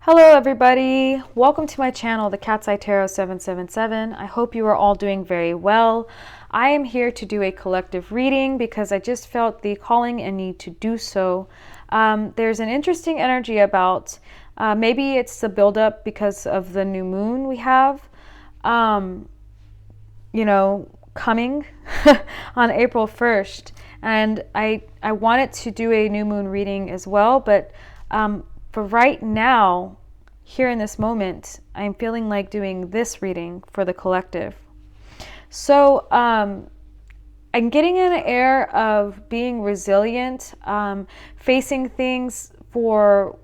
Hello everybody, welcome to my channel, the Cat's Eye Tarot 777. I hope you are all doing very well. I am here to do a collective reading because I just felt the calling and need to do so. There's an interesting energy about, maybe it's the buildup because of the new moon we have, coming on April 1st. And I wanted to do a new moon reading as well, but for right now, here in this moment, I'm feeling like doing this reading for the collective. So I'm getting an air of being resilient, facing things for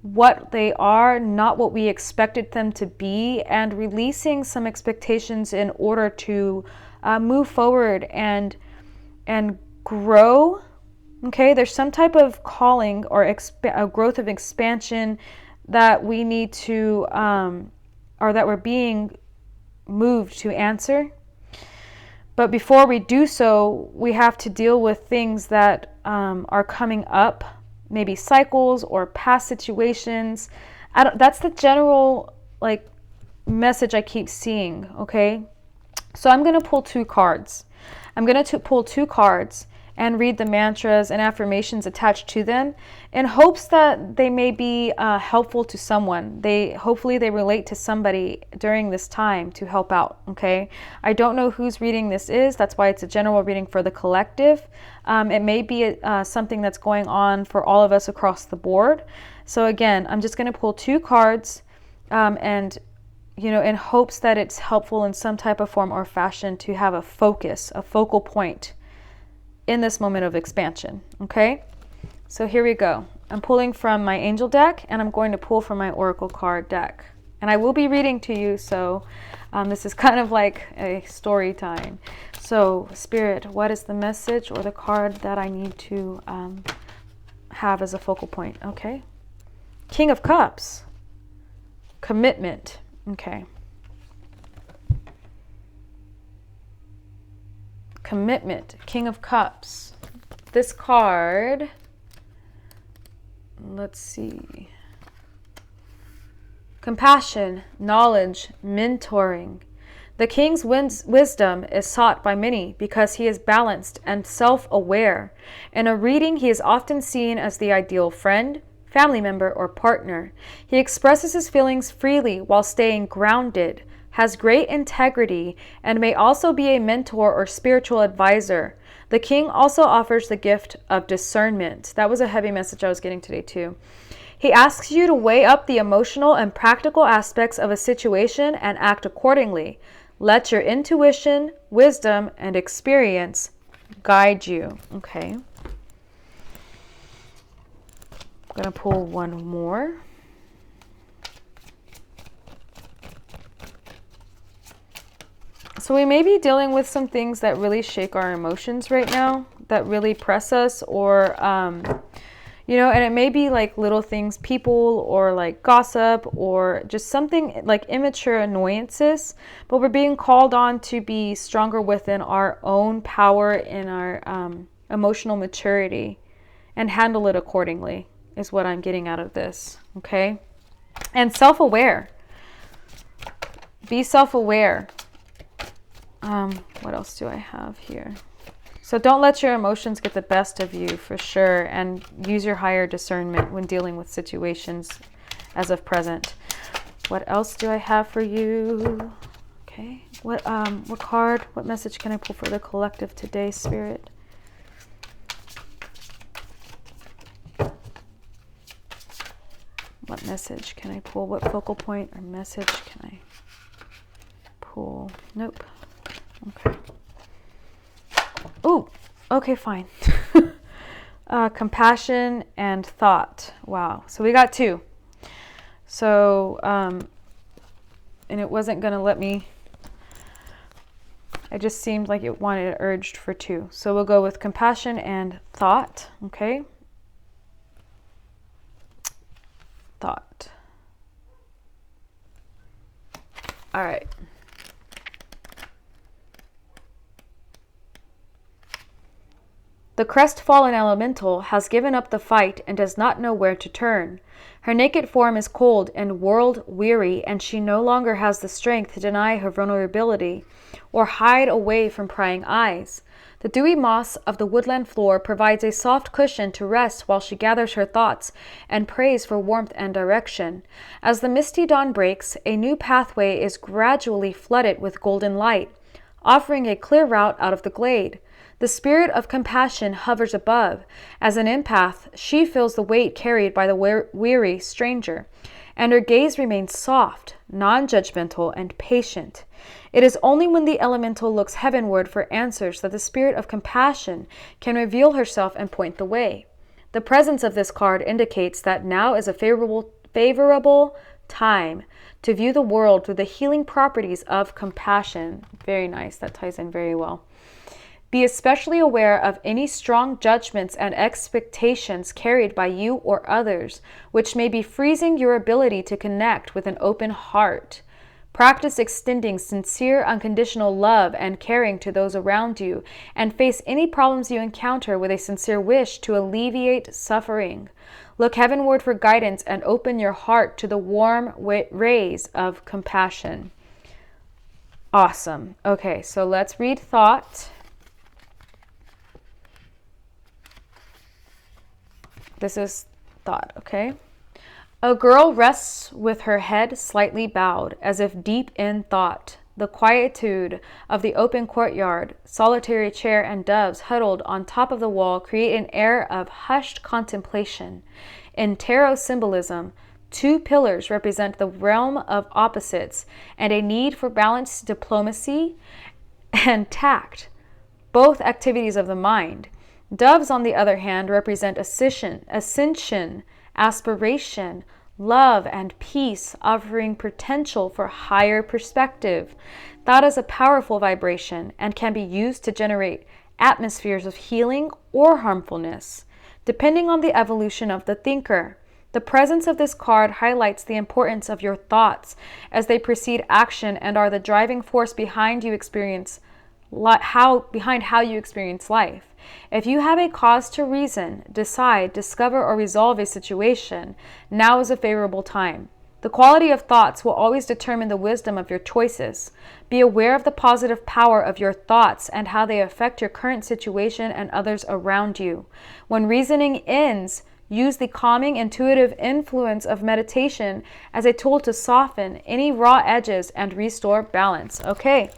what they are, not what we expected them to be, and releasing some expectations in order to move forward and grow. Okay, there's some type of calling or a growth of expansion that we need to, or that we're being moved to answer. But before we do so, we have to deal with things that are coming up, maybe cycles or past situations. That's the general message I keep seeing. Okay, so I'm going to pull two cards. I'm going to pull two cards and read the mantras and affirmations attached to them in hopes that they may be helpful to someone. Hopefully they relate to somebody during this time to help out, okay? I don't know whose reading this is. That's why it's a general reading for the collective. It may be something that's going on for all of us across the board. So again, I'm just going to pull two cards and in hopes that it's helpful in some type of form or fashion to have a focus, a focal point in this moment of expansion. Okay, so here we go. I'm pulling from my angel deck and I'm going to pull from my oracle card deck, and I will be reading to you, so this is kind of like a story time. So Spirit, what is the message or the card that I need to have as a focal point? Okay, King of Cups, commitment. Okay, commitment, King of Cups. This card, let's see. Compassion, knowledge, mentoring. The king's wisdom is sought by many because he is balanced and self-aware. In a reading, he is often seen as the ideal friend, family member, or partner. He expresses his feelings freely while staying grounded, has great integrity, and may also be a mentor or spiritual advisor. The king also offers the gift of discernment. That was a heavy message I was getting today too. He asks you to weigh up the emotional and practical aspects of a situation and act accordingly. Let your intuition, wisdom, and experience guide you. Okay. I'm going to pull one more. So we may be dealing with some things that really shake our emotions right now, that really press us, or, and it may be like little things, people, or like gossip, or just something like immature annoyances, but we're being called on to be stronger within our own power and our emotional maturity and handle it accordingly is what I'm getting out of this, okay? And self-aware. Be self-aware. What else do I have here? So don't let your emotions get the best of you, for sure, and use your higher discernment when dealing with situations as of present. What else do I have for you? Okay. What card, what message can I pull for the collective today, Spirit? What message can I pull? What focal point or message can I pull? Nope. Okay. Ooh, okay, fine. Compassion and thought. Wow. So we got two. So, and it wasn't going to let me, it just seemed like it wanted, urged for two. So we'll go with compassion and thought. Okay. Thought. All right. The crestfallen elemental has given up the fight and does not know where to turn. Her naked form is cold and world-weary, and she no longer has the strength to deny her vulnerability or hide away from prying eyes. The dewy moss of the woodland floor provides a soft cushion to rest while she gathers her thoughts and prays for warmth and direction. As the misty dawn breaks, a new pathway is gradually flooded with golden light, offering a clear route out of the glade. The spirit of compassion hovers above. As an empath, she feels the weight carried by the weary stranger, and her gaze remains soft, non-judgmental, and patient. It is only when the elemental looks heavenward for answers that the spirit of compassion can reveal herself and point the way. The presence of this card indicates that now is a favorable time to view the world through the healing properties of compassion. Very nice. That ties in very well. Be especially aware of any strong judgments and expectations carried by you or others, which may be freezing your ability to connect with an open heart. Practice extending sincere, unconditional love and caring to those around you, and face any problems you encounter with a sincere wish to alleviate suffering. Look heavenward for guidance and open your heart to the warm rays of compassion. Awesome. Okay, so let's read thought. This is thought, okay? A girl rests with her head slightly bowed, as if deep in thought. The quietude of the open courtyard, solitary chair, and doves huddled on top of the wall create an air of hushed contemplation. In tarot symbolism, two pillars represent the realm of opposites and a need for balanced diplomacy and tact, both activities of the mind. Doves, on the other hand, represent ascension, aspiration, love, and peace, offering potential for higher perspective. That is a powerful vibration and can be used to generate atmospheres of healing or harmfulness, depending on the evolution of the thinker. The presence of this card highlights the importance of your thoughts as they precede action and are the driving force behind how you experience life. If you have a cause to reason, decide, discover, or resolve a situation, now is a favorable time. The quality of thoughts will always determine the wisdom of your choices. Be aware of the positive power of your thoughts and how they affect your current situation and others around you. When reasoning ends, use the calming, intuitive influence of meditation as a tool to soften any raw edges and restore balance. Okay.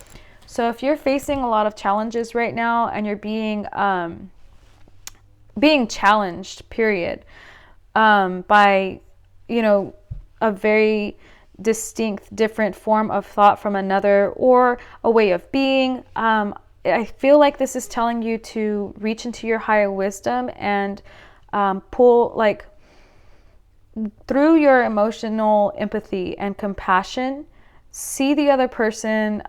So if you're facing a lot of challenges right now and you're being challenged, period, by, a very distinct, different form of thought from another or a way of being, I feel like this is telling you to reach into your higher wisdom and pull, through your emotional empathy and compassion, see the other person,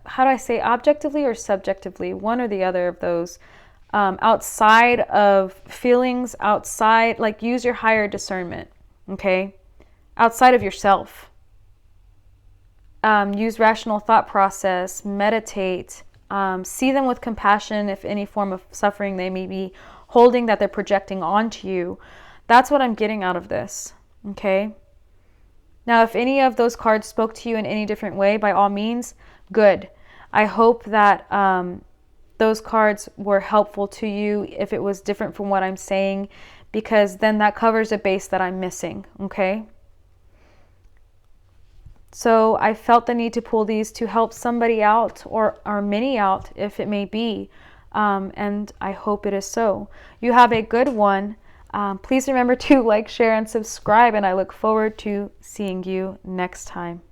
how do I say, objectively or subjectively, one or the other of those, outside of feelings, use your higher discernment, okay? Outside of yourself. Use rational thought process, meditate, see them with compassion if any form of suffering they may be holding that they're projecting onto you. That's what I'm getting out of this, okay? Now, if any of those cards spoke to you in any different way, by all means, good. I hope that those cards were helpful to you if it was different from what I'm saying, because then that covers a base that I'm missing, okay? So I felt the need to pull these to help somebody out or many out, if it may be, and I hope it is so. You have a good one. Please remember to like, share, and subscribe, and I look forward to seeing you next time.